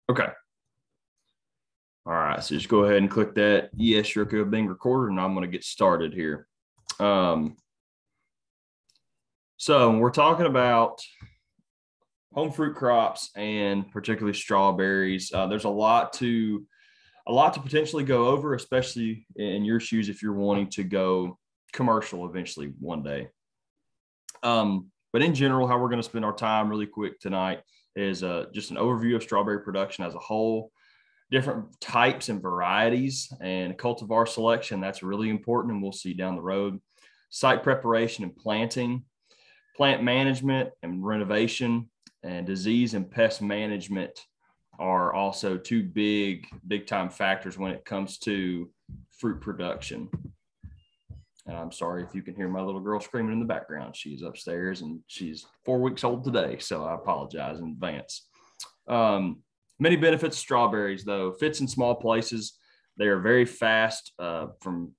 Okay. All right. So just go ahead and click that yes, you're okay with being recorded, and I'm going to get started here. Um, so we're talking about home fruit crops and particularly strawberries. There's a lot to potentially go over, especially in your shoes if you're wanting to go commercial eventually one day. But in general, how we're going to spend our time really quick tonight is just an overview of strawberry production as a whole, different types and varieties, and cultivar selection. That's really important, and we'll see down the road. Site preparation and planting, plant management and renovation, and disease and pest management are also two big time factors when it comes to fruit production. I'm sorry if you can hear my little girl screaming in the background. She's upstairs and she's 4 weeks old today, so I apologize in advance. Many benefits of strawberries, though. Fits in small places. They are very fast from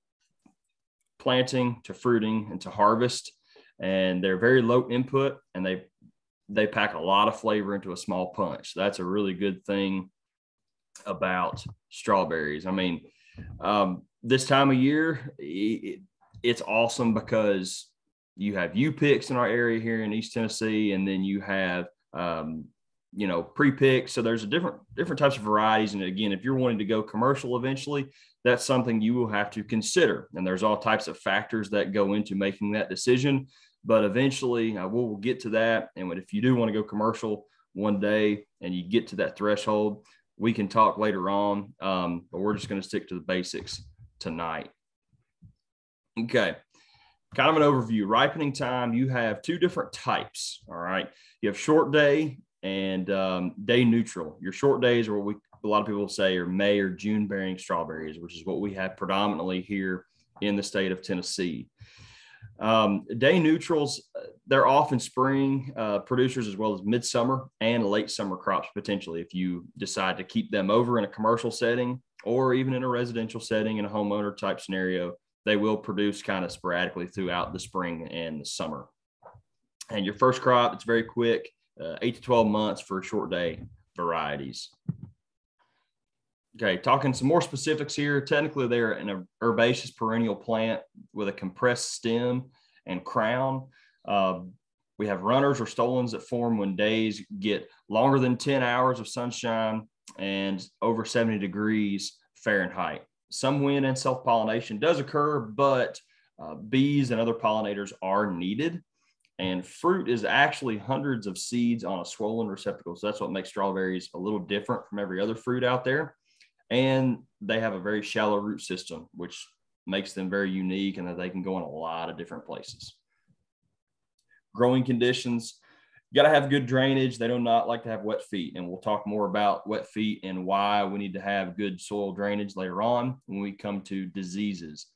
planting to fruiting and to harvest, and they're very low input, and they pack a lot of flavor into a small punch. So that's a really good thing about strawberries. I mean, this time of year, it's awesome because you have U-picks in our area here in East Tennessee, and then you have pre-picks. So there's a different types of varieties. And again, if you're wanting to go commercial eventually, that's something you will have to consider. And there's all types of factors that go into making that decision. But eventually, we'll get to that. And if you do want to go commercial one day and you get to that threshold, we can talk later on. But we're just going to stick to the basics tonight. Okay. Kind of an overview. Ripening time, you have two different types. All right. You have short day and day neutral. Your short days are what a lot of people say are May or June bearing strawberries, which is what we have predominantly here in the state of Tennessee. Day neutrals, they're often spring producers as well as midsummer and late summer crops potentially if you decide to keep them over in a commercial setting or even in a residential setting in a homeowner type scenario. They will produce kind of sporadically throughout the spring and the summer. And your first crop, it's very quick, 8 to 12 months for short day varieties. Okay, talking some more specifics here. Technically, they're an herbaceous perennial plant with a compressed stem and crown. We have runners or stolons that form when days get longer than 10 hours of sunshine and over 70 degrees Fahrenheit. Some wind and self-pollination does occur, but bees and other pollinators are needed. And fruit is actually hundreds of seeds on a swollen receptacle. So that's what makes strawberries a little different from every other fruit out there. And they have a very shallow root system, which makes them very unique and that they can go in a lot of different places. Growing conditions, you got to have good drainage. They do not like to have wet feet. And we'll talk more about wet feet and why we need to have good soil drainage later on when we come to diseases.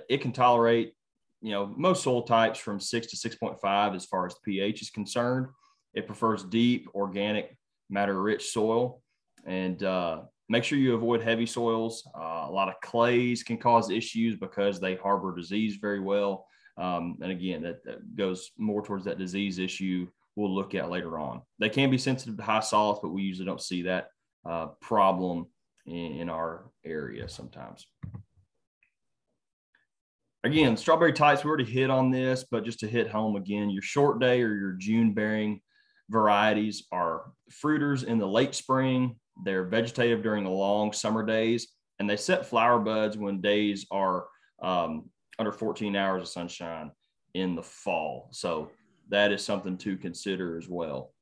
It can tolerate, most soil types from 6 to 6.5 as far as the pH is concerned. It prefers deep, organic, matter-rich soil. And make sure you avoid heavy soils. A lot of clays can cause issues because they harbor disease very well. And again, that goes more towards that disease issue we'll look at later on. They can be sensitive to high solids, but we usually don't see that problem in our area sometimes. Again, strawberry types, we already hit on this, but just to hit home again, your short day or your June bearing varieties are fruiters in the late spring. They're vegetative during the long summer days, and they set flower buds when days are under 14 hours of sunshine in the fall. So that is something to consider as well.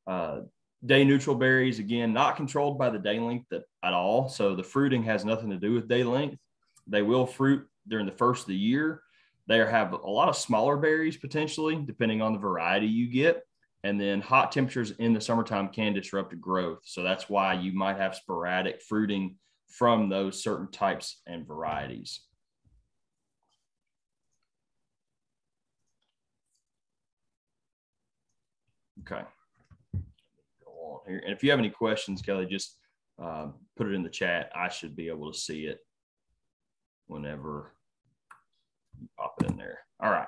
Day neutral berries, again, not controlled by the day length at all. So the fruiting has nothing to do with day length. They will fruit during the first of the year. They have a lot of smaller berries potentially, depending on the variety you get. And then hot temperatures in the summertime can disrupt the growth. So that's why you might have sporadic fruiting from those certain types and varieties. Okay. Go on here. And if you have any questions, Kelly, just put it in the chat. I should be able to see it whenever you pop it in there. All right.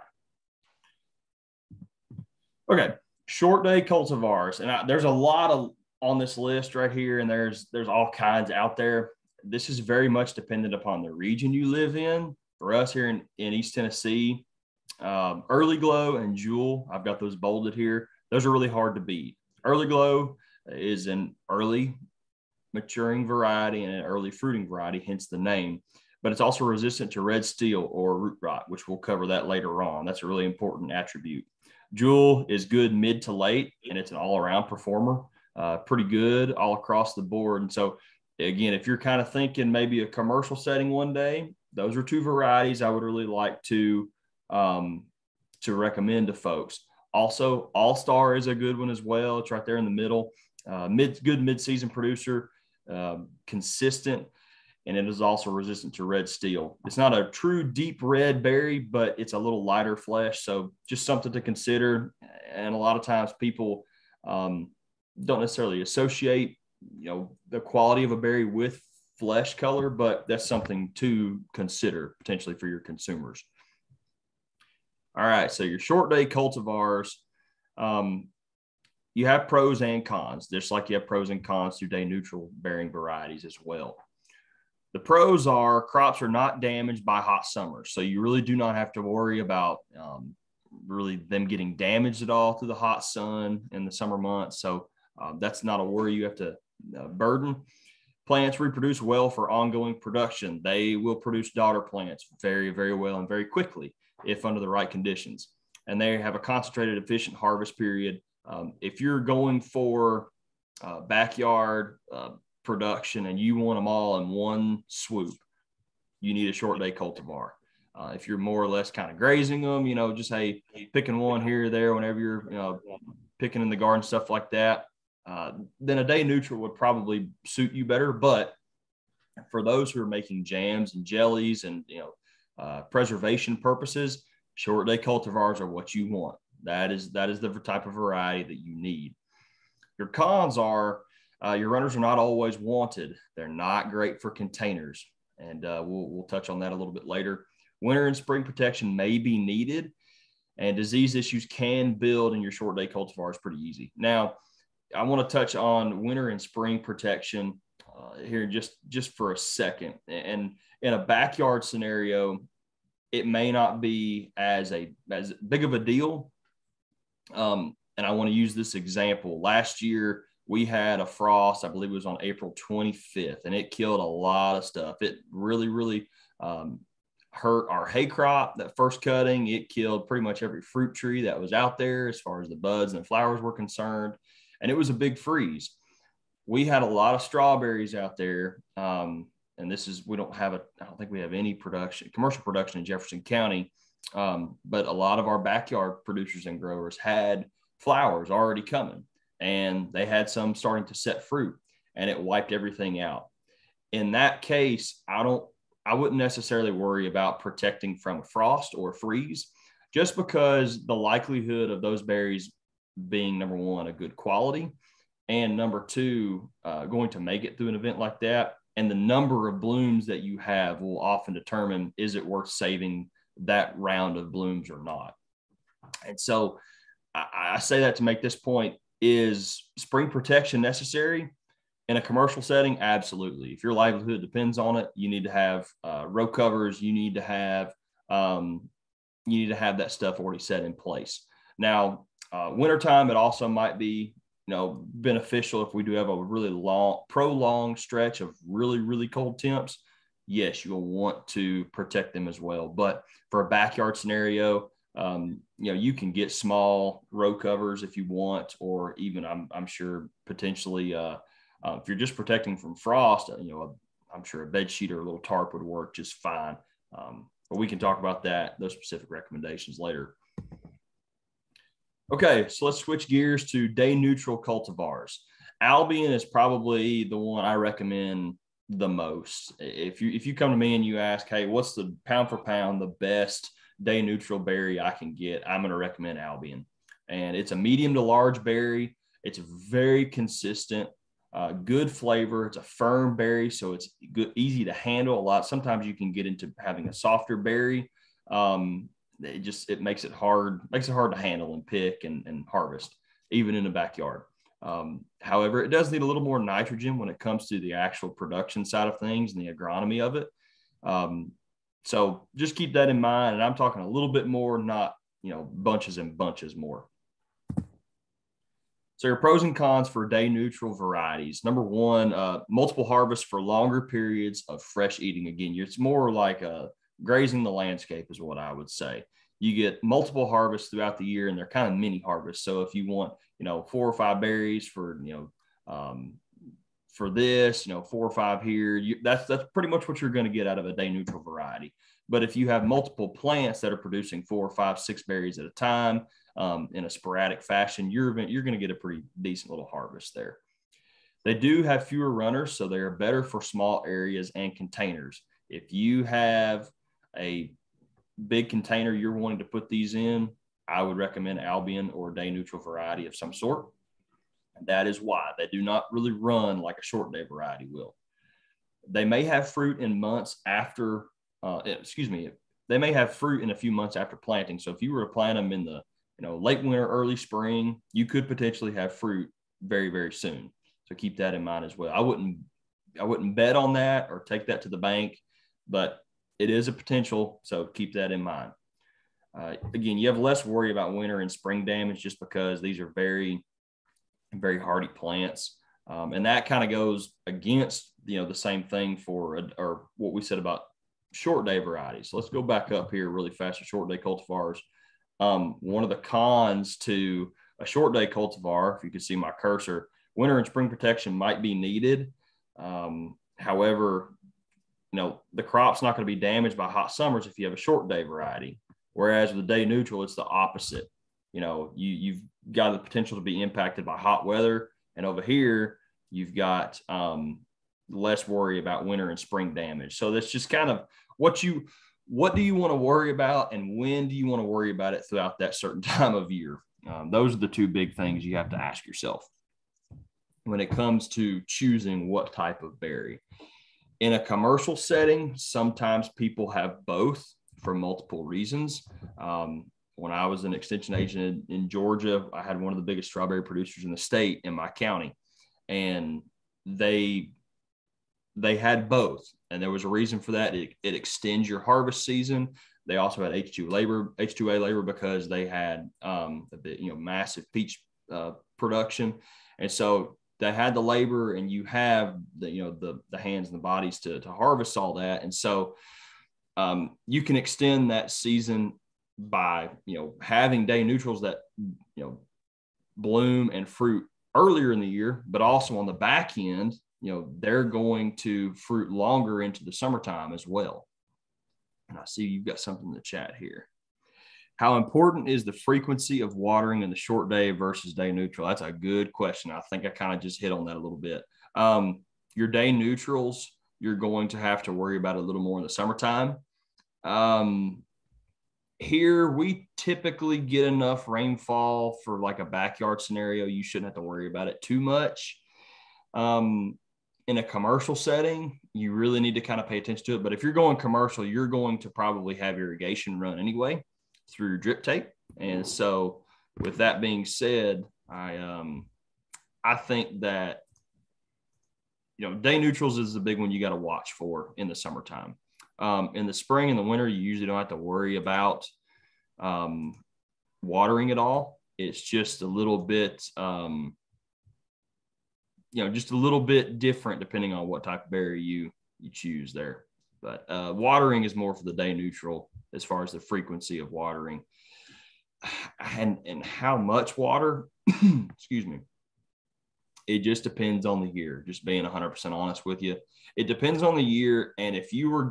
Okay. Short day cultivars. And there's a lot of on this list right here, and there's all kinds out there. This is very much dependent upon the region you live in. For us here in East Tennessee, Early Glow and Jewel, I've got those bolded here. Those are really hard to beat. Early Glow is an early maturing variety and an early fruiting variety, hence the name. But it's also resistant to red steel or root rot, which we'll cover that later on. That's a really important attribute. Jewel is good mid to late, and it's an all-around performer, pretty good all across the board. And so, again, if you're kind of thinking maybe a commercial setting one day, those are two varieties I would really like to recommend to folks. Also, All-Star is a good one as well. It's right there in the middle. Good mid-season producer, consistent, and it is also resistant to red steel. It's not a true deep red berry, but it's a little lighter flesh. So just something to consider. And a lot of times people don't necessarily associate, the quality of a berry with flesh color, but that's something to consider potentially for your consumers. All right, so your short day cultivars, you have pros and cons, just like you have pros and cons to day neutral bearing varieties as well. The pros are crops are not damaged by hot summers, so you really do not have to worry about really them getting damaged at all through the hot sun in the summer months. So that's not a worry you have to burden. Plants reproduce well for ongoing production. They will produce daughter plants very, very well and very quickly if under the right conditions. And they have a concentrated, efficient harvest period. If you're going for backyard production and you want them all in one swoop, you need a short day cultivar. If you're more or less kind of grazing them, just picking one here or there whenever you're picking in the garden, stuff like that, then a day neutral would probably suit you better. But for those who are making jams and jellies and preservation purposes, short day cultivars are what you want. That is the type of variety that you need. Your cons are your runners are not always wanted. They're not great for containers, and we'll touch on that a little bit later. Winter and spring protection may be needed, and disease issues can build in your short day cultivars pretty easy. Now, I want to touch on winter and spring protection here just for a second. And in a backyard scenario, it may not be as big of a deal. And I want to use this example. Last year, we had a frost, I believe it was on April 25th, and it killed a lot of stuff. It really, really hurt our hay crop, that first cutting. It killed pretty much every fruit tree that was out there as far as the buds and flowers were concerned. And it was a big freeze. We had a lot of strawberries out there. And I don't think we have any commercial production in Jefferson County. But a lot of our backyard producers and growers had flowers already coming, and they had some starting to set fruit, and it wiped everything out. In that case, I wouldn't necessarily worry about protecting from a frost or a freeze, just because the likelihood of those berries being, number one, a good quality, and number two, going to make it through an event like that, and the number of blooms that you have will often determine, is it worth saving that round of blooms or not? And so I say that to make this point. Is spring protection necessary in a commercial setting? Absolutely. If your livelihood depends on it, you need to have row covers. You need to have that stuff already set in place. Now, wintertime, it also might be beneficial if we do have a really prolonged stretch of really, really cold temps. Yes, you'll want to protect them as well. But for a backyard scenario, you can get small row covers if you want, or even I'm sure potentially if you're just protecting from frost, I'm sure a bed sheet or a little tarp would work just fine. But we can talk about those specific recommendations later. Okay, so let's switch gears to day neutral cultivars. Albion is probably the one I recommend the most. If you come to me and you ask, hey, what's the pound for pound the best day neutral berry I can get, I'm going to recommend Albion. And it's a medium to large berry. It's very consistent, good flavor. It's a firm berry, so it's good, easy to handle. Sometimes you can get into having a softer berry. It makes it hard to handle and pick and harvest, even in the backyard. However, it does need a little more nitrogen when it comes to the actual production side of things and the agronomy of it. So just keep that in mind. And I'm talking a little bit more, not, bunches and bunches more. So your pros and cons for day neutral varieties. Number one, multiple harvests for longer periods of fresh eating. Again, it's more like grazing the landscape is what I would say. You get multiple harvests throughout the year, and they're kind of mini harvests. So if you want, 4 or 5 berries for, for this, 4 or 5 here, that's pretty much what you're going to get out of a day neutral variety. But if you have multiple plants that are producing 4, 5, 6 berries at a time in a sporadic fashion, you're going to get a pretty decent little harvest there. They do have fewer runners, so they are better for small areas and containers. If you have a big container you're wanting to put these in, I would recommend Albion or a day neutral variety of some sort. And that is why they do not really run like a short day variety will. They may have fruit in months after, they may have fruit in a few months after planting. So if you were to plant them in the, late winter, early spring, you could potentially have fruit very, very soon. So keep that in mind as well. I wouldn't bet on that or take that to the bank, but it is a potential. So keep that in mind. Again, you have less worry about winter and spring damage just because these are very, very hardy plants. And that kind of goes against, the same thing for, or what we said about short day varieties. So let's go back up here really fast to short day cultivars. One of the cons to a short day cultivar, if you can see my cursor, winter and spring protection might be needed. However, the crop's not going to be damaged by hot summers if you have a short day variety. Whereas with the day neutral, it's the opposite. You've got the potential to be impacted by hot weather. And over here, you've got less worry about winter and spring damage. So that's just kind of what do you want to worry about, and when do you want to worry about it throughout that certain time of year? Those are the two big things you have to ask yourself when it comes to choosing what type of berry. In a commercial setting, sometimes people have both for multiple reasons. When I was an extension agent in Georgia, I had one of the biggest strawberry producers in the state in my county, and they had both. And there was a reason for that. It extends your harvest season. They also had H2A labor because they had a bit, massive peach production. And so they had the labor, and you have the hands and the bodies to harvest all that. And so you can extend that season by, having day neutrals that, bloom and fruit earlier in the year, but also on the back end, they're going to fruit longer into the summertime as well. And I see you've got something in the chat here. How important is the frequency of watering in the short day versus day neutral? That's a good question. I think I kind of just hit on that a little bit. Your day neutrals, you're going to have to worry about it a little more in the summertime. Here, we typically get enough rainfall for like a backyard scenario. You shouldn't have to worry about it too much. In a commercial setting, you really need to kind of pay attention to it. But if you're going commercial, you're going to probably have irrigation run anyway through drip tape. And so with that being said, I think that, day neutrals is the big one you got to watch for in the summertime. In the spring and the winter, you usually don't have to worry about watering at all. It's just a little bit, just a little bit different depending on what type of berry you choose there. But watering is more for the day neutral as far as the frequency of watering and how much water, excuse me. It just depends on the year, just being 100% honest with you. It depends on the year. And if you were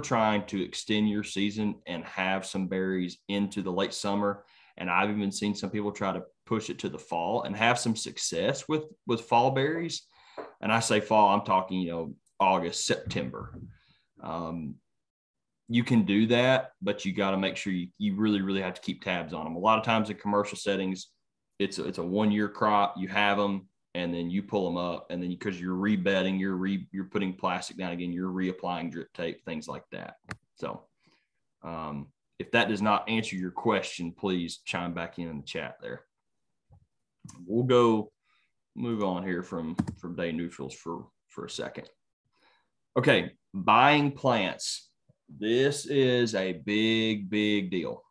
trying to extend your season and have some berries into the late summer, and I've even seen some people try to push it to the fall and have some success with fall berries. And I say fall, I'm talking, August, September. You can do that, but you got to make sure you really, really have to keep tabs on them. A lot of times in commercial settings, it's a 1-year crop. You have them, and then you pull them up, and then because you're rebedding, you're putting plastic down again, you're reapplying drip tape, things like that. So if that does not answer your question, please chime back in the chat there. we'll go move on here from day neutrals for a second. Okay, buying plants. This is a big deal.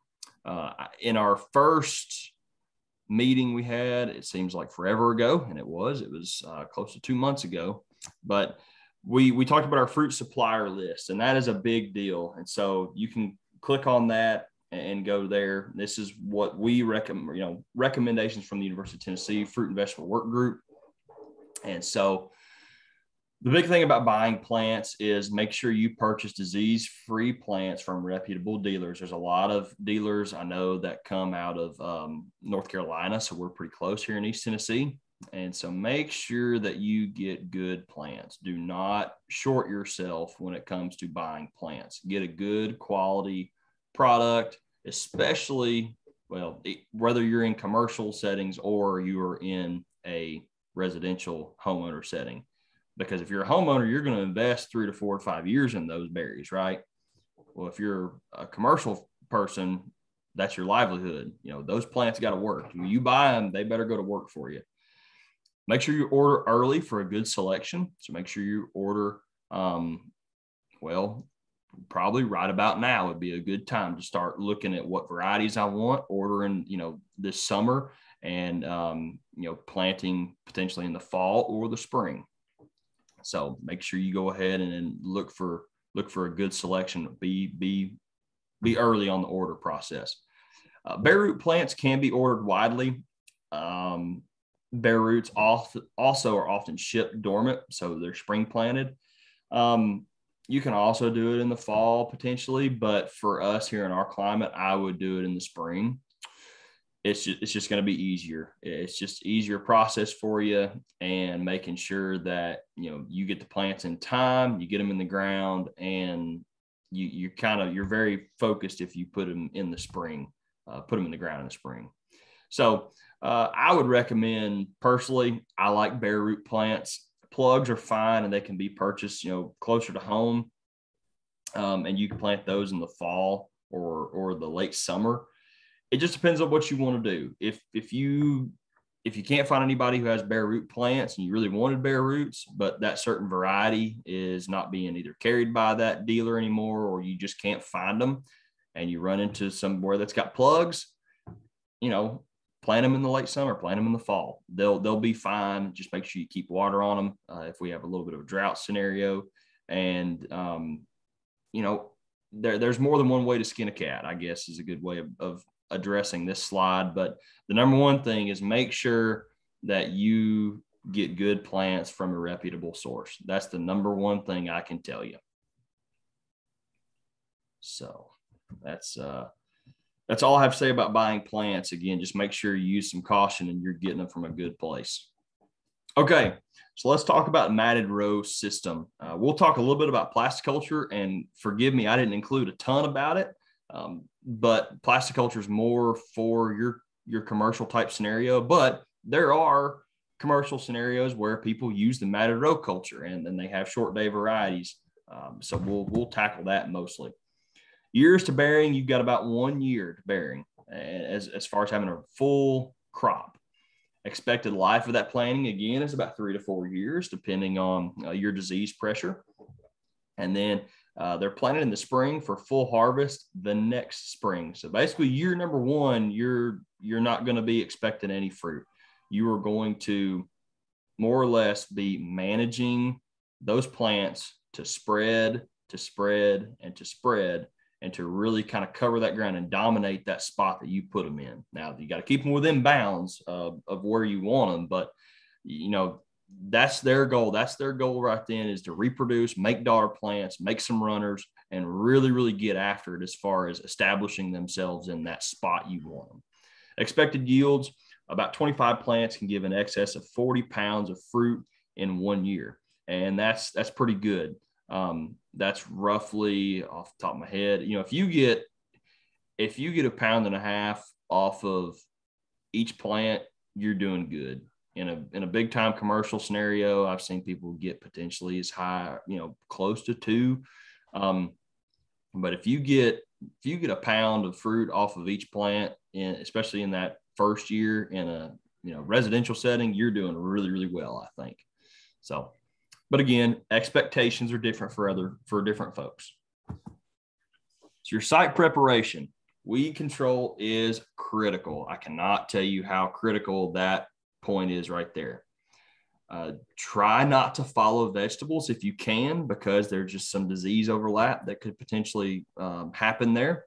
In our first meeting we had, it seems like forever ago, and it was close to 2 months ago, but we talked about our fruit supplier list, and that is a big deal. And so you can click on that and go there. This is what we recommend, recommendations from the University of Tennessee Fruit and Vegetable Work Group. And so the big thing about buying plants is make sure you purchase disease-free plants from reputable dealers. There's a lot of dealers I know that come out of North Carolina, so we're pretty close here in East Tennessee. And so make sure that you get good plants. Do not short yourself when it comes to buying plants. Get a good quality product, especially, whether you're in commercial settings or you are in a residential homeowner setting. Because if you're a homeowner, you're going to invest 3 to 4 to 5 years in those berries, right? Well, if you're a commercial person, that's your livelihood. Those plants got to work. When you buy them, they better go to work for you. Make sure you order early for a good selection. So make sure you order, probably right about now would be a good time to start looking at what varieties I want, ordering, this summer, and, planting potentially in the fall or the spring. So make sure you go ahead and look for a good selection. Be early on the order process. Bare root plants can be ordered widely. Bare roots also are often shipped dormant, so they're spring planted. You can also do it in the fall potentially, but for us here in our climate, I would do it in the spring. It's just going to be easier. It's just easier process for you, and making sure that, you get the plants in time, you get them in the ground, and you're very focused if you put them in the spring, put them in the ground in the spring. So I would recommend, personally, I like bare root plants. Plugs are fine, and they can be purchased, closer to home. And you can plant those in the fall or the late summer. It just depends on what you want to do. If you can't find anybody who has bare root plants and you really wanted bare roots, but that certain variety is not being either carried by that dealer anymore, or you just can't find them, and you run into somewhere that's got plugs, plant them in the late summer, plant them in the fall. They'll be fine. Just make sure you keep water on them if we have a little bit of a drought scenario. And, there's more than one way to skin a cat, I guess, is a good way of addressing this slide. But the number one thing is make sure that you get good plants from a reputable source. That's the number one thing I can tell you. So that's all I have to say about buying plants. Again, just make sure you use some caution and you're getting them from a good place. Okay, so let's talk about matted row system. We'll talk a little bit about plasticulture, and forgive me, I didn't include a ton about it, but plasticulture is more for your commercial type scenario, but there are commercial scenarios where people use the matted row culture, and then they have short day varieties. So we'll tackle that mostly. Years to bearing, you've got about 1 year to bearing as far as having a full crop. Expected life of that planting, again, is about 3 to 4 years, depending on your disease pressure. And then they're planted in the spring for full harvest the next spring. So basically, year number 1, you're not going to be expecting any fruit. You are going to more or less be managing those plants to spread, and to really kind of cover that ground and dominate that spot that you put them in. Now, you got to keep them within bounds of where you want them, but, that's their goal. That's their goal right then, is to reproduce, make daughter plants, make some runners, and really, really get after it as far as establishing themselves in that spot you want them. Expected yields, about 25 plants can give an excess of 40 pounds of fruit in 1 year. And that's pretty good. That's roughly, off the top of my head, if you get 1.5 pounds off of each plant, you're doing good. In a big time commercial scenario, I've seen people get potentially as high, close to 2. But if you get 1 pound of fruit off of each plant, especially in that first year in residential setting, you're doing really, really well, I think. So, but again, expectations are different for different folks. So your site preparation, weed control is critical. I cannot tell you how critical that point is right there. Try not to follow vegetables if you can, because there's just some disease overlap that could potentially happen there.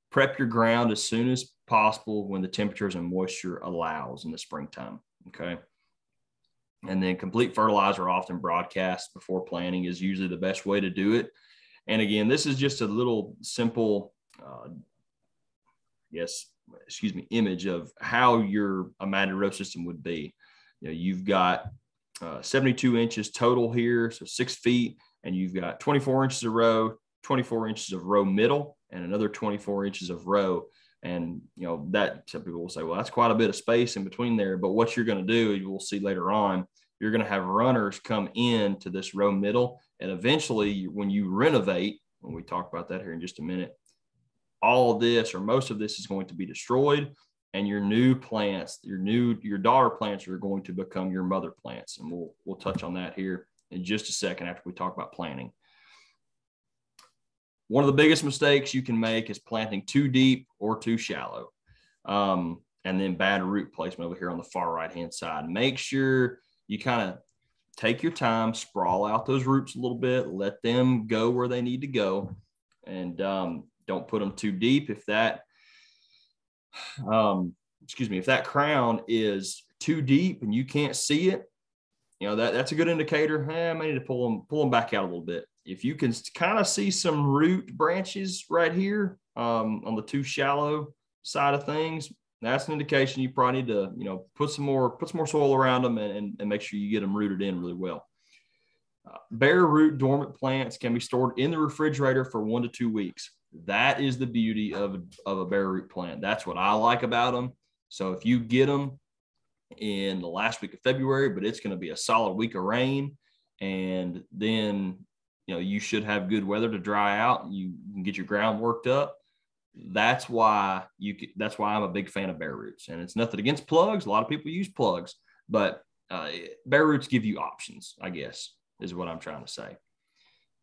Prep your ground as soon as possible when the temperatures and moisture allows in the springtime. Okay. And then complete fertilizer, often broadcast before planting, is usually the best way to do it. And again, this is just a little simple, image of how your matted row system would be. You've got 72 inches total here, so 6 feet, and you've got 24 inches of row, 24 inches of row middle, and another 24 inches of row. And, that some people will say, well, that's quite a bit of space in between there. But what you're going to do, you will see later on, you're going to have runners come into this row middle. And eventually, when you renovate, when we talk about that here in just a minute, all of this or most of this is going to be destroyed. And your new plants, your daughter plants are going to become your mother plants. And we'll touch on that here in just a second after we talk about planting. One of the biggest mistakes you can make is planting too deep or too shallow. And then bad root placement over here on the far right-hand side. Make sure you kind of take your time, sprawl out those roots a little bit, let them go where they need to go, and don't put them too deep. If that crown is too deep and you can't see it, that's a good indicator. I may need to pull them back out a little bit. If you can kind of see some root branches right here on the too shallow side of things, that's an indication you probably need to, put some more soil around them and make sure you get them rooted in really well. Bare root dormant plants can be stored in the refrigerator for 1 to 2 weeks. That is the beauty of a bare root plant. That's what I like about them. So if you get them in the last week of February, but it's going to be a solid week of rain, and then you should have good weather to dry out, and you can get your ground worked up. That's why I'm a big fan of bare roots. And it's nothing against plugs. A lot of people use plugs, but bare roots give you options, I guess, is what I'm trying to say.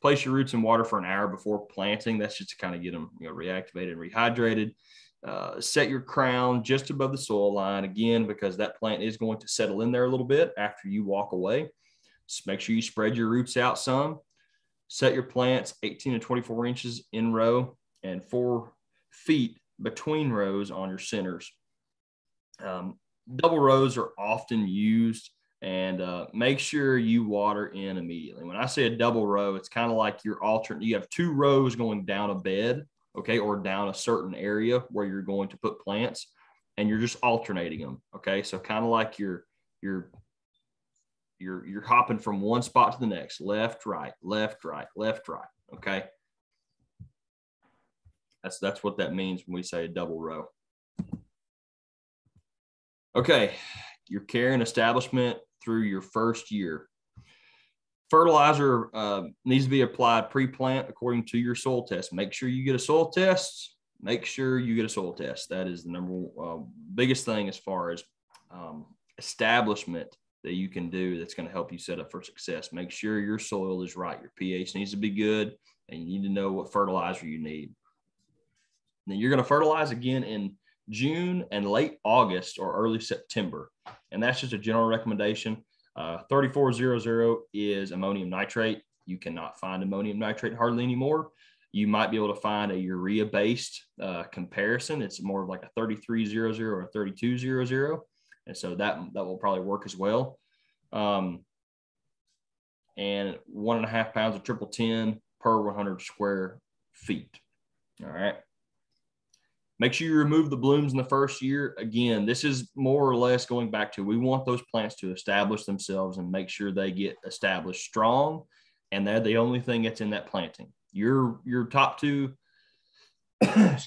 Place your roots in water for an hour before planting. That's just to kind of get them reactivated and rehydrated. Set your crown just above the soil line, again, because that plant is going to settle in there a little bit after you walk away. Just make sure you spread your roots out some. Set your plants 18 to 24 inches in row and 4 feet between rows on your centers. Double rows are often used, and make sure you water in immediately. When I say a double row, it's kind of like you're alternate. You have 2 rows going down a bed, okay, or down a certain area where you're going to put plants, and you're just alternating them, okay? So kind of like you're hopping from one spot to the next, left, right, left, right, left, right, okay? That's what that means when we say a double row. Okay, your care and establishment through your first year. Fertilizer needs to be applied pre-plant according to your soil test. Make sure you get a soil test. Make sure you get a soil test. That is the biggest thing as far as establishment that you can do that's going to help you set up for success. Make sure your soil is right. Your pH needs to be good, and you need to know what fertilizer you need. Then you're going to fertilize again in June and late August or early September. And that's just a general recommendation. 3400 is ammonium nitrate. You cannot find ammonium nitrate hardly anymore. You might be able to find a urea-based comparison. It's more of like a 3300 or a 3200. And so that will probably work as well. And 1.5 pounds of triple 10 per 100 square feet. All right. Make sure you remove the blooms in the first year. Again, this is more or less going back to, we want those plants to establish themselves and make sure they get established strong. And they're the only thing that's in that planting. Your top 2,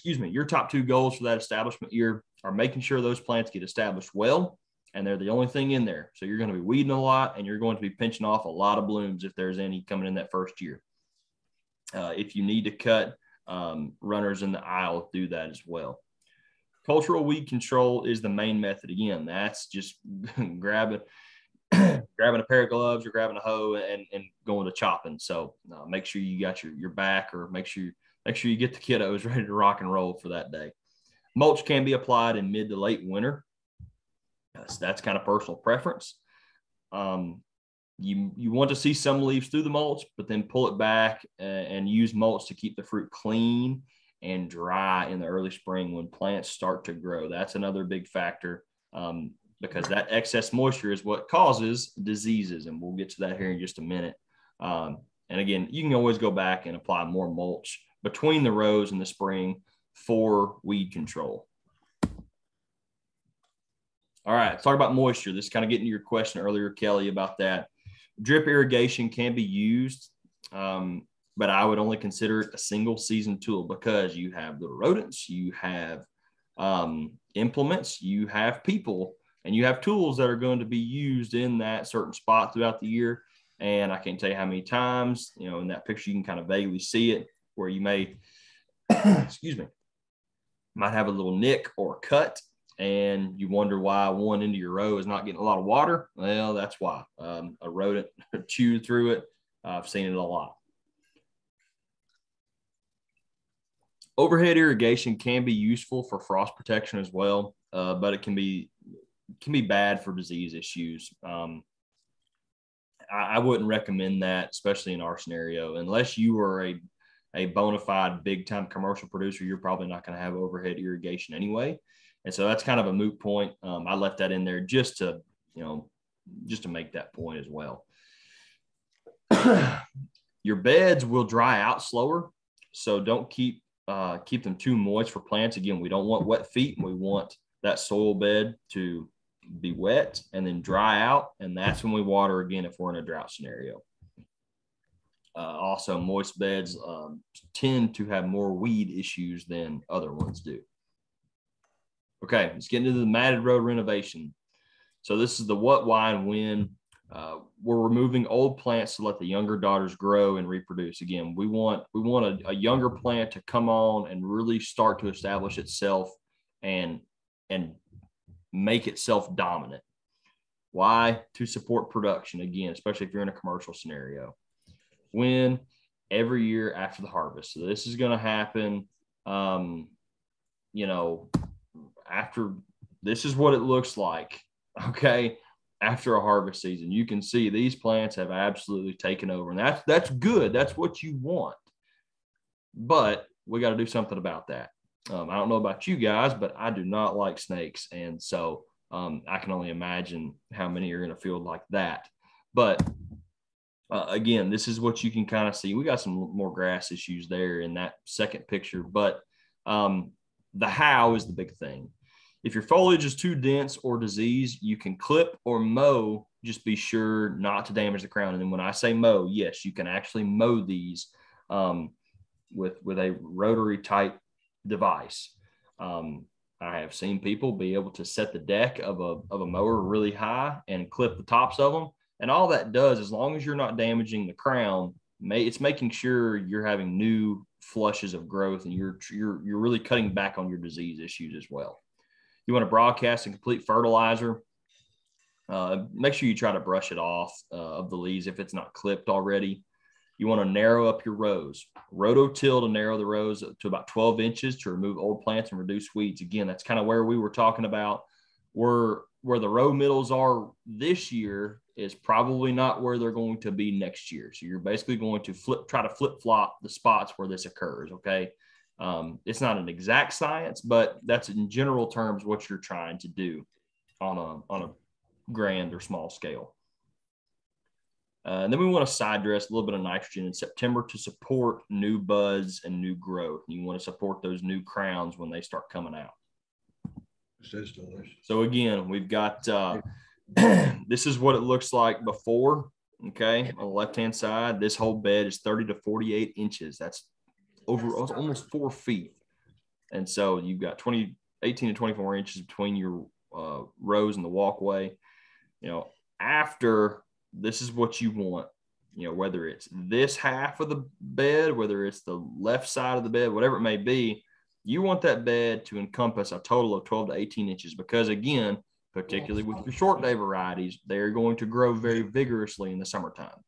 your top 2 goals for that establishment year are making sure those plants get established well, and they're the only thing in there. So you're going to be weeding a lot, and you're going to be pinching off a lot of blooms if there's any coming in that first year. If you need to cut runners in the aisle, do that as well. cultural weed control is the main method. Again, that's just grabbing a pair of gloves or grabbing a hoe and going to chopping. So make sure you got your back, or make sure you get the kiddos ready to rock and roll for that day. Mulch can be applied in mid to late winter. That's kind of personal preference. You want to see some leaves through the mulch, but then pull it back and use mulch to keep the fruit clean and dry in the early spring when plants start to grow. That's another big factor, because that excess moisture is what causes diseases. And we'll get to that here in just a minute. And again, you can always go back and apply more mulch between the rows in the spring for weed control. All right, let's talk about moisture. This is kind of getting to your question earlier, Kelly, about that. Drip irrigation can be used, but I would only consider it a single season tool, because you have the rodents, you have implements, you have people, and you have tools that are going to be used in that certain spot throughout the year. And I can't tell you how many times, in that picture, you can kind of vaguely see it where you may, might have a little nick or cut, and you wonder why one end of your row is not getting a lot of water. Well, that's why. A rodent chewed through it. I've seen it a lot. Overhead irrigation can be useful for frost protection as well, but it can be bad for disease issues. I wouldn't recommend that, especially in our scenario. Unless you are a bona fide big-time commercial producer, you're probably not going to have overhead irrigation anyway. And so that's kind of a moot point. I left that in there just to make that point as well. Your beds will dry out slower, so don't keep them too moist for plants. Again, we don't want wet feet, and we want that soil bed to be wet and then dry out, and that's when we water again if we're in a drought scenario. Also, moist beds tend to have more weed issues than other ones do. Okay, let's get into the matted row renovation. So this is the what, why, and when. We're removing old plants to let the younger daughters grow and reproduce. Again, we want a younger plant to come on and really start to establish itself and make itself dominant. Why? To support production, again, especially if you're in a commercial scenario. When? Every year after the harvest. So this is going to happen, after, this is what it looks like, okay, after a harvest season. You can see these plants have absolutely taken over, and that's good. That's what you want. But we got to do something about that. I don't know about you guys, but I do not like snakes. And so I can only imagine how many are in a field like that. But again, this is what you can kind of see. We got some more grass issues there in that second picture, but the how is the big thing. If your foliage is too dense or diseased, you can clip or mow. Just be sure not to damage the crown. And then when I say mow, yes, you can actually mow these with a rotary type device. I have seen people be able to set the deck of a mower really high and clip the tops of them. And all that does, as long as you're not damaging the crown, it's making sure you're having new flushes of growth, and you're really cutting back on your disease issues as well. You want to broadcast and complete fertilizer. Make sure you try to brush it off of the leaves if it's not clipped already. You want to narrow up your rows. Rototill to narrow the rows to about 12 inches to remove old plants and reduce weeds. Again, that's kind of where we were talking about. Where the row middles are this year is probably not where they're going to be next year. So you're basically going to try to flip-flop the spots where this occurs, okay? It's not an exact science, but that's in general terms what you're trying to do on a grand or small scale. And then we want to side dress a little bit of nitrogen in September to support new buds and new growth. You want to support those new crowns when they start coming out. This is delicious. So again, we've got this is what it looks like before. Okay, on the left-hand side, this whole bed is 30 to 48 inches. That's almost 4 feet. And so you've got 18 to 24 inches between your rows and the walkway. After this is what you want, whether it's this half of the bed, whether it's the left side of the bed, whatever it may be, You want that bed to encompass a total of 12 to 18 inches because, again, particularly with your short day varieties, they're going to grow very vigorously in the summertime.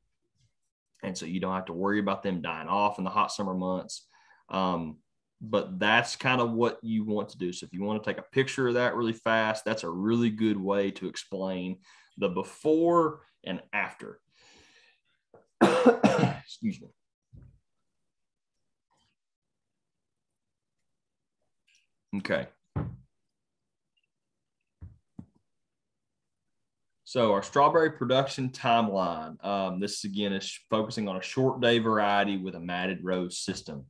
And so you don't have to worry about them dying off in the hot summer months. But that's kind of what you want to do. So if you want to take a picture of that really fast, that's a really good way to explain the before and after. Excuse me. Okay. So our strawberry production timeline, this again is focusing on a short day variety with a matted row system.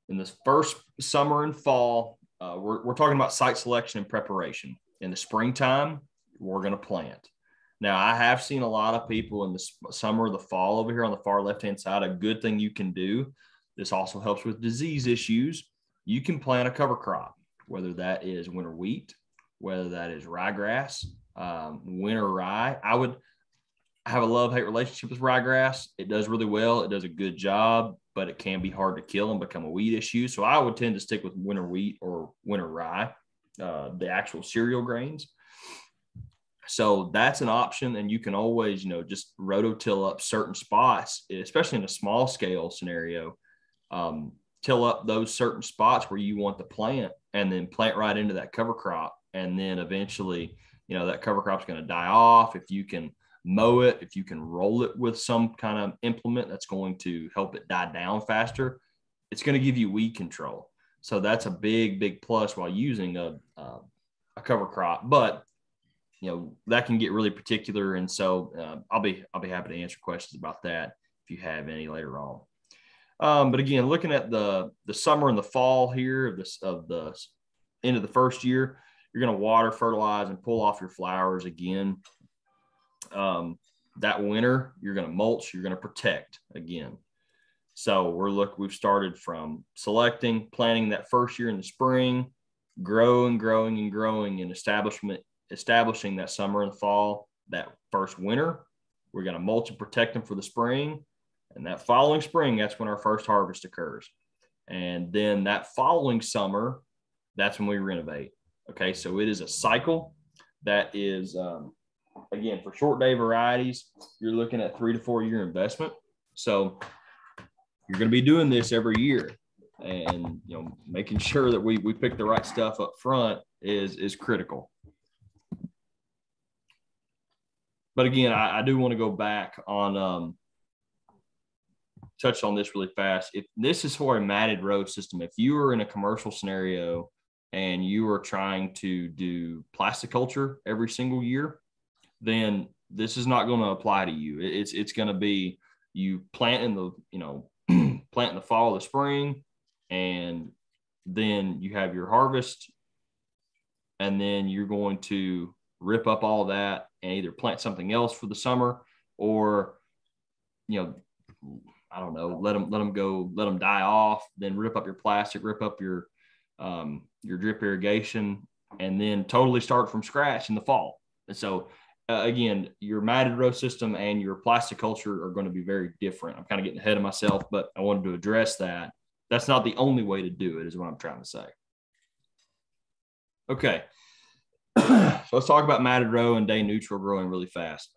In this first summer and fall, we're talking about site selection and preparation. In the springtime, we're going to plant. Now, I have seen a lot of people in the summer, the fall over here on the far left-hand side. A good thing you can do, this also helps with disease issues. You can plant a cover crop, whether that is winter wheat, whether that is ryegrass, winter rye. I have a love-hate relationship with ryegrass. It does really well. It does a good job, but it can be hard to kill and become a weed issue. So I would tend to stick with winter wheat or winter rye, the actual cereal grains. So that's an option. And you can always, just rototill up certain spots, especially in a small scale scenario, till up those certain spots where you want to plant and then plant right into that cover crop. And then eventually, that cover crop's going to die off. If you can mow it, if you can roll it with some kind of implement that's going to help it die down faster, it's going to give you weed control. So that's a big, big plus while using a cover crop. But that can get really particular, and so I'll be happy to answer questions about that if you have any later on. But again, looking at the summer and the fall here of the end of the first year, you're going to water, fertilize, and pull off your flowers again. That winter, you're going to mulch, you're going to protect again. So we've started from selecting, planting that first year in the spring, growing, and establishing that summer and fall. That first winter, we're going to mulch and protect them for the spring. And that following spring, that's when our first harvest occurs. And then that following summer, that's when we renovate. Okay, so it is a cycle that is, again, for short day varieties, you're looking at 3 to 4 year investment. So you're going to be doing this every year, and making sure that we pick the right stuff up front is critical. But again, I do want to go back on touch on this really fast. If this is for a matted row system, if you are in a commercial scenario and you are trying to do plasticulture every single year, then this is not going to apply to you. It's going to be you plant in the plant in the fall or the spring, and then you have your harvest, and then you're going to rip up all that and either plant something else for the summer, or I don't know, let them go, let them die off, then rip up your plastic, rip up your drip irrigation, and then totally start from scratch in the fall. And so again, your matted row system and your plasticulture are going to be very different. I'm kind of getting ahead of myself, but I wanted to address that. That's not the only way to do it, is what I'm trying to say. Okay. So let's talk about matted row and day neutral growing really fast.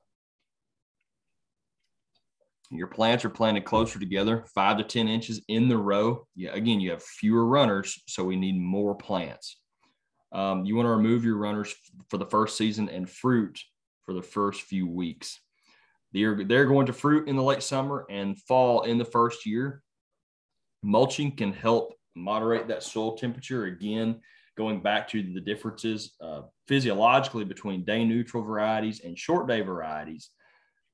Your plants are planted closer together, 5 to 10 inches in the row. Yeah, again, you have fewer runners, so we need more plants. You want to remove your runners for the first season and fruit for the first few weeks. They're going to fruit in the late summer and fall in the first year. Mulching can help moderate that soil temperature. Again, going back to the differences physiologically between day neutral varieties and short day varieties.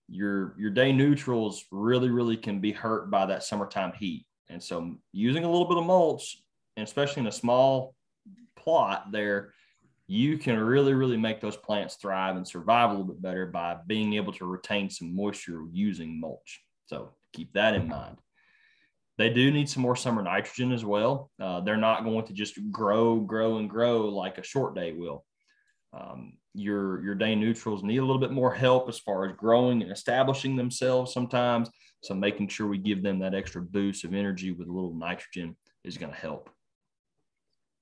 Your day neutrals really can be hurt by that summertime heat. And so using a little bit of mulch, and especially in a small plot there, you can really make those plants thrive and survive a little bit better by being able to retain some moisture using mulch. So keep that in mind. They do need some more summer nitrogen as well. They're not going to just grow like a short day will. Your day neutrals need a little bit more help as far as growing and establishing themselves sometimes. So making sure we give them that extra boost of energy with a little nitrogen is going to help.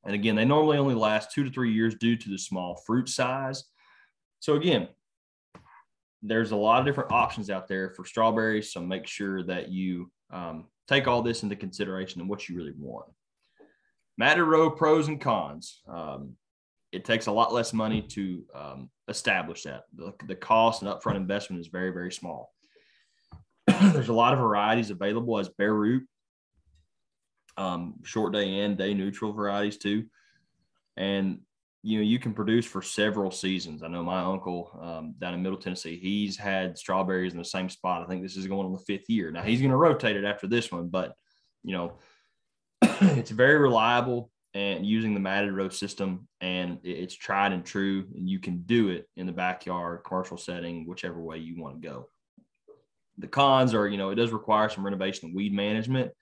And again, they normally only last 2 to 3 years due to the small fruit size. So again, there's a lot of different options out there for strawberries. So make sure that you take all this into consideration and what you really want. Matted row pros and cons. It takes a lot less money to establish that. The cost and upfront investment is very, very small. There's a lot of varieties available as bare root, short day and day neutral varieties too. And, you can produce for several seasons. I know my uncle down in Middle Tennessee, he's had strawberries in the same spot. I think this is going on the 5th year. Now he's going to rotate it after this one, but, it's very reliable and using the matted row system, and it's tried and true, and you can do it in the backyard, commercial setting, whichever way you want to go. The cons are, it does require some renovation and weed management,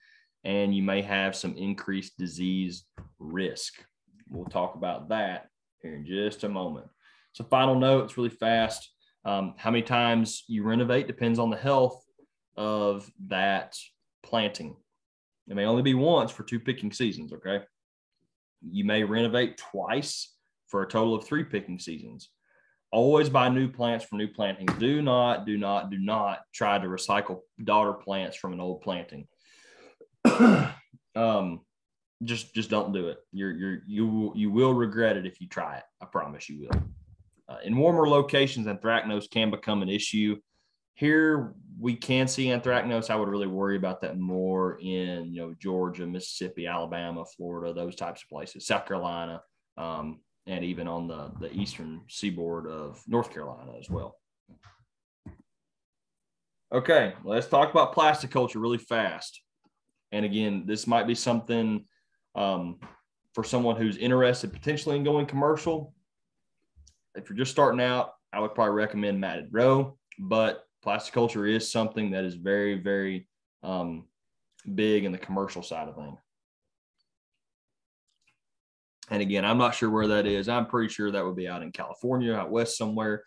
and you may have some increased disease risk. We'll talk about that here in just a moment. So final notes really fast. How many times you renovate depends on the health of that planting. It may only be once for 2 picking seasons, okay? You may renovate twice for a total of 3 picking seasons. Always buy new plants for new plantings. Do not try to recycle daughter plants from an old planting. Just don't do it. You will regret it if you try it. I promise you will. In warmer locations, anthracnose can become an issue. Here we can see anthracnose. I would really worry about that more in Georgia, Mississippi, Alabama, Florida, those types of places, South Carolina, and even on the eastern seaboard of North Carolina as well. Okay, let's talk about plasticulture really fast. And again, this might be something for someone who's interested potentially in going commercial. If you're just starting out, I would probably recommend matted row, but plasticulture is something that is very, very big in the commercial side of things. And again, I'm not sure where that is. I'm pretty sure that would be out in California, out west somewhere.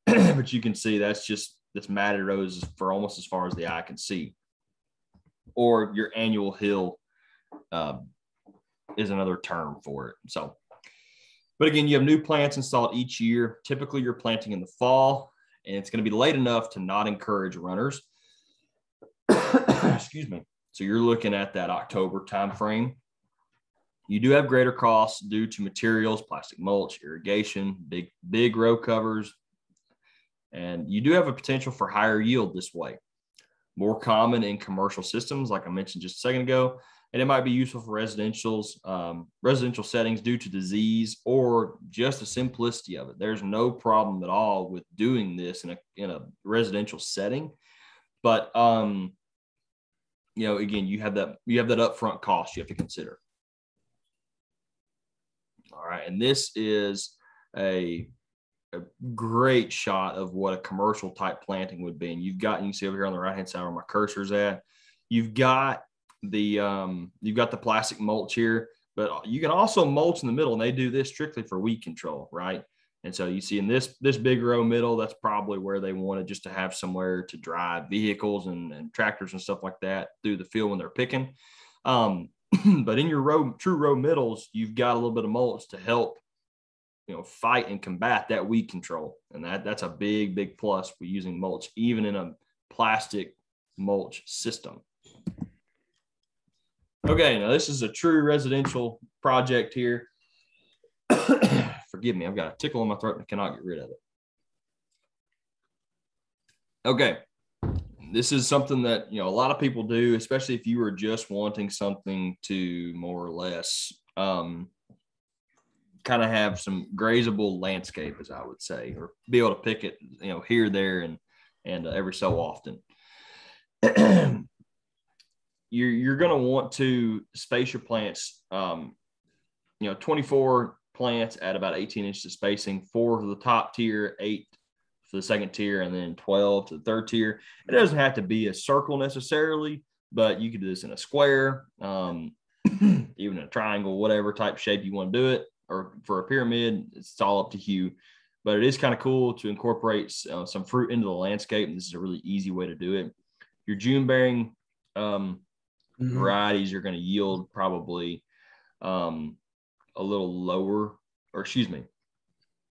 But you can see that's matted rows for almost as far as the eye can see. Or your annual hill is another term for it. So, but again, you have new plants installed each year. Typically, you're planting in the fall, and it's going to be late enough to not encourage runners. Excuse me. So you're looking at that October timeframe. You do have greater costs due to materials, plastic mulch, irrigation, big row covers, and you do have a potential for higher yield this way. More common in commercial systems, like I mentioned just a second ago, and it might be useful for residential settings due to disease or just the simplicity of it. There's no problem at all with doing this in a residential setting, but again, you have that upfront cost you have to consider. All right, and this is a great shot of what a commercial type planting would be. And you can see over here on the right hand side where my cursor's at. You've got the plastic mulch here, but you can also mulch in the middle, and they do this strictly for weed control, right? And so you see in this big row middle, that's probably where they wanted just to have somewhere to drive vehicles and tractors and stuff like that through the field when they're picking. But in your true row middles, you've got a little bit of mulch to help, fight and combat that weed control. And that's a big plus for using mulch, even in a plastic mulch system. Okay, now this is a true residential project here. Forgive me, I've got a tickle in my throat and I cannot get rid of it. Okay, this is something that, a lot of people do, especially if you are just wanting something to more or less kind of have some grazable landscape, as I would say, or be able to pick it, here, there, and every so often. You're going to want to space your plants, 24 plants at about 18 inches of spacing, 4 for the top tier, 8 for the second tier, and then 12 to the third tier. It doesn't have to be a circle necessarily, but you could do this in a square, even a triangle, whatever type shape you want to do it, or for a pyramid. It's all up to you. But it is kind of cool to incorporate some fruit into the landscape, and this is a really easy way to do it. Your June-bearing varieties are going to yield probably a little lower, or excuse me,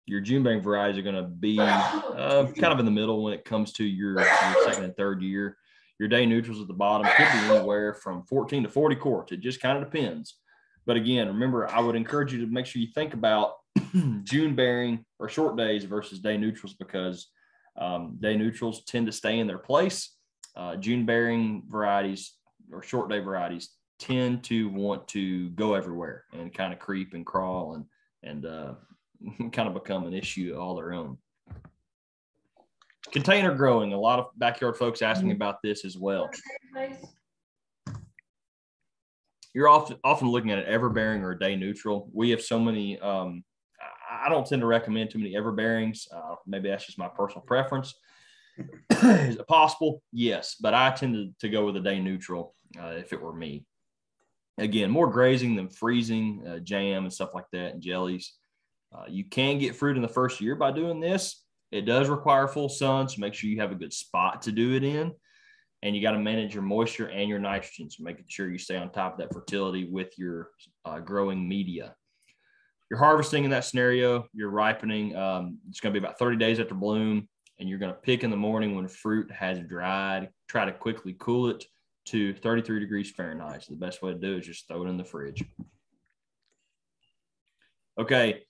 your June bearing varieties are going to be kind of in the middle when it comes to your second and third year. Your day neutrals at the bottom could be anywhere from 14 to 40 quarts. It just kind of depends. But again, remember, I would encourage you to make sure you think about June bearing or short days versus day neutrals, because day neutrals tend to stay in their place. June bearing varieties or short day varieties tend to want to go everywhere and kind of creep and crawl and kind of become an issue all their own. Container growing. A lot of backyard folks asking about this as well. You're often looking at an everbearing or a day neutral. We have so many. I don't tend to recommend too many everbearings. Maybe that's just my personal preference. Is it possible? Yes, but I tend to go with a day neutral if it were me. Again, more grazing than freezing, jam and stuff like that, and jellies. You can get fruit in the first year by doing this. It does require full sun, so make sure you have a good spot to do it in. And you got to manage your moisture and your nitrogen, so making sure you stay on top of that fertility with your growing media. You're harvesting in that scenario, you're ripening. It's going to be about 30 days after bloom, and you're going to pick in the morning when fruit has dried. Try to quickly cool it to 33 degrees Fahrenheit. So the best way to do it is just throw it in the fridge. Okay.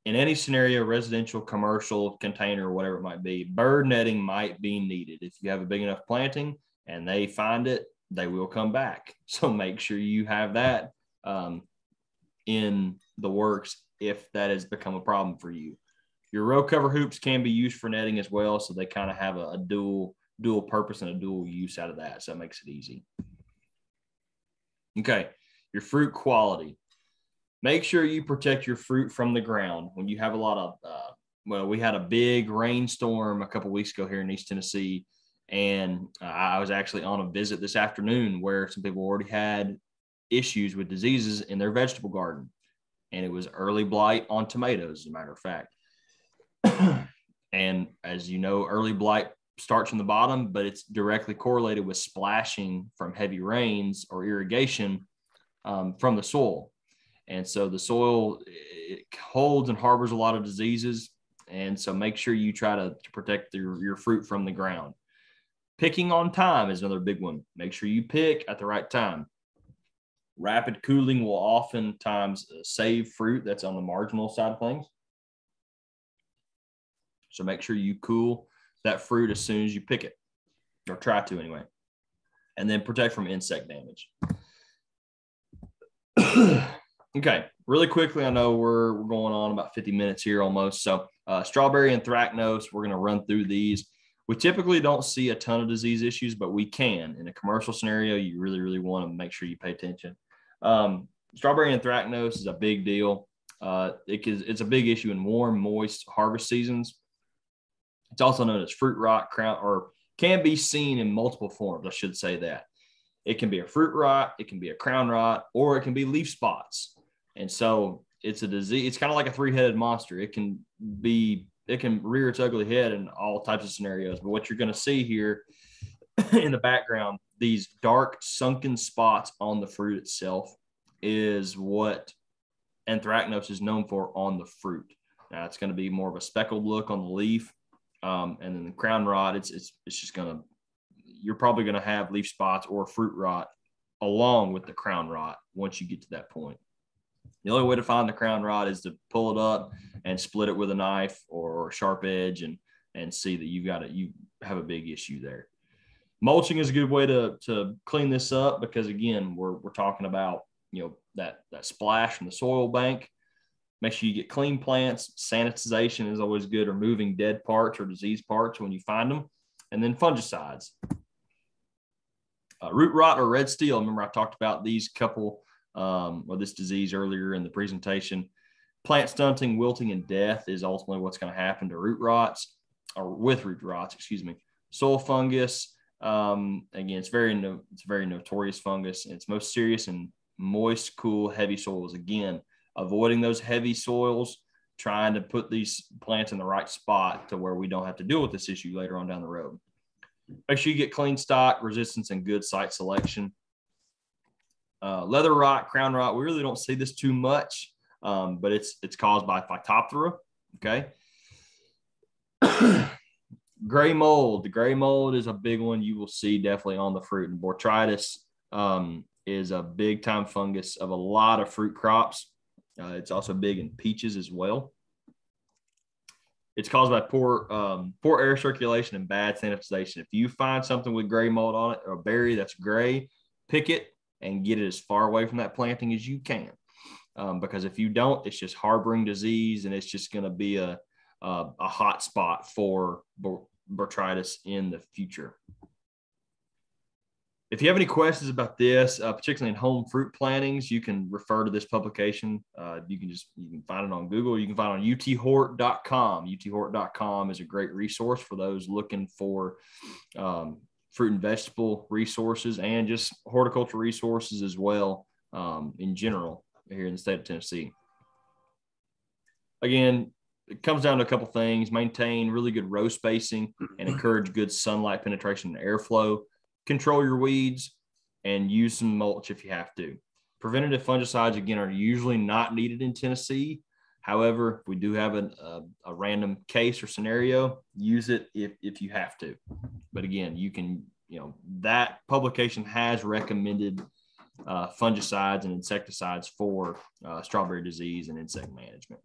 In any scenario, residential, commercial, container, whatever it might be, bird netting might be needed. If you have a big enough planting and they find it, they will come back. So make sure you have that in the works if that has become a problem for you. Your row cover hoops can be used for netting as well, so they kind of have a dual purpose and a dual use out of that, so that makes it easy. Okay, your fruit quality. Make sure you protect your fruit from the ground. When you have a lot of, we had a big rainstorm a couple of weeks ago here in East Tennessee, and I was actually on a visit this afternoon where some people already had issues with diseases in their vegetable garden, and it was early blight on tomatoes, as a matter of fact. And as you know, early blight starts from the bottom, but it's directly correlated with splashing from heavy rains or irrigation from the soil. And so the soil, it holds and harbors a lot of diseases. And so make sure you try to protect your fruit from the ground. Picking on time is another big one. Make sure you pick at the right time. Rapid cooling will oftentimes save fruit that's on the marginal side of things. So make sure you cool that fruit as soon as you pick it, or try to anyway. And then protect from insect damage. Okay, really quickly, I know we're going on about 50 minutes here almost. So strawberry anthracnose, we're going to run through these. We typically don't see a ton of disease issues, but we can. In a commercial scenario, you really, really want to make sure you pay attention. Strawberry anthracnose is a big deal. It's a big issue in warm, moist harvest seasons. It's also known as fruit rot, crown, or can be seen in multiple forms. I should say that. It can be a fruit rot, it can be a crown rot, or it can be leaf spots. And so it's a disease. It's kind of like a three-headed monster. It can rear its ugly head in all types of scenarios. But what you're going to see here in the background, these dark sunken spots on the fruit itself, is what anthracnose is known for on the fruit. Now it's going to be more of a speckled look on the leaf. And then the crown rot, it's just going to, you're probably going to have leaf spots or fruit rot along with the crown rot once you get to that point. The only way to find the crown rot is to pull it up and split it with a knife or a sharp edge and see that you have a big issue there. Mulching is a good way to clean this up, because again, we're talking about, that splash from the soil bank. Make sure you get clean plants. Sanitization is always good, removing dead parts or diseased parts when you find them. And then fungicides. Root rot or red steel. Remember, I talked about these couple, or this disease earlier in the presentation. Plant stunting, wilting, and death is ultimately what's going to happen to root rots, or with root rots, excuse me. Soil fungus, again, it's very notorious fungus. It's most serious in moist, cool, heavy soils. Again, avoiding those heavy soils, trying to put these plants in the right spot to where we don't have to deal with this issue later on down the road. Make sure you get clean stock, resistance, and good site selection. Leather rot, crown rot, we really don't see this too much. but it's caused by Phytophthora. Okay. Gray mold. The gray mold is a big one you will see definitely on the fruit. And botrytis is a big time fungus of a lot of fruit crops. It's also big in peaches as well. It's caused by poor air circulation and bad sanitization. If you find something with gray mold on it, or a berry that's gray, pick it and get it as far away from that planting as you can. Because if you don't, it's just harboring disease, and it's just going to be a hot spot for botrytis in the future. If you have any questions about this, particularly in home fruit plantings, you can refer to this publication. You can find it on Google. You can find it on uthort.com. uthort.com is a great resource for those looking for fruit and vegetable resources, and just horticulture resources as well, in general here in the state of Tennessee. Again, it comes down to a couple things: maintain really good row spacing and encourage good sunlight penetration and airflow. Control your weeds and use some mulch if you have to. Preventative fungicides, again, are usually not needed in Tennessee. However, if we do have a random case or scenario, use it if you have to. But again, that publication has recommended fungicides and insecticides for strawberry disease and insect management.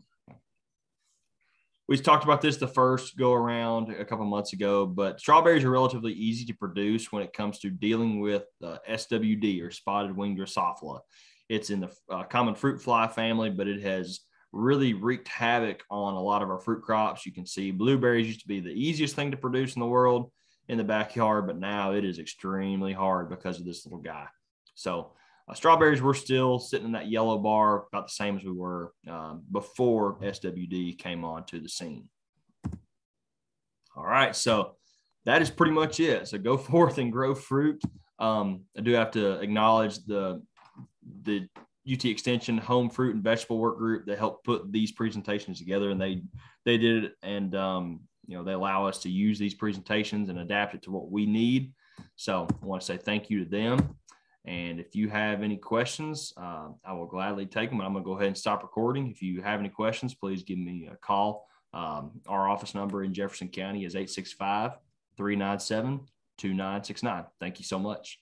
We talked about this the first go around a couple months ago, but strawberries are relatively easy to produce when it comes to dealing with SWD, or spotted winged Drosophila. It's in the common fruit fly family, but it has really wreaked havoc on a lot of our fruit crops. You can see blueberries used to be the easiest thing to produce in the world in the backyard, but now it is extremely hard because of this little guy. So strawberries, we're still sitting in that yellow bar about the same as we were before SWD came onto the scene. All right, so that is pretty much it. So go forth and grow fruit. I do have to acknowledge the UT Extension Home Fruit and Vegetable Work Group that helped put these presentations together, and they did it, and they allow us to use these presentations and adapt it to what we need. So I want to say thank you to them. And if you have any questions, I will gladly take them. I'm going to go ahead and stop recording. If you have any questions, please give me a call. Our office number in Jefferson County is 865-397-2969. Thank you so much.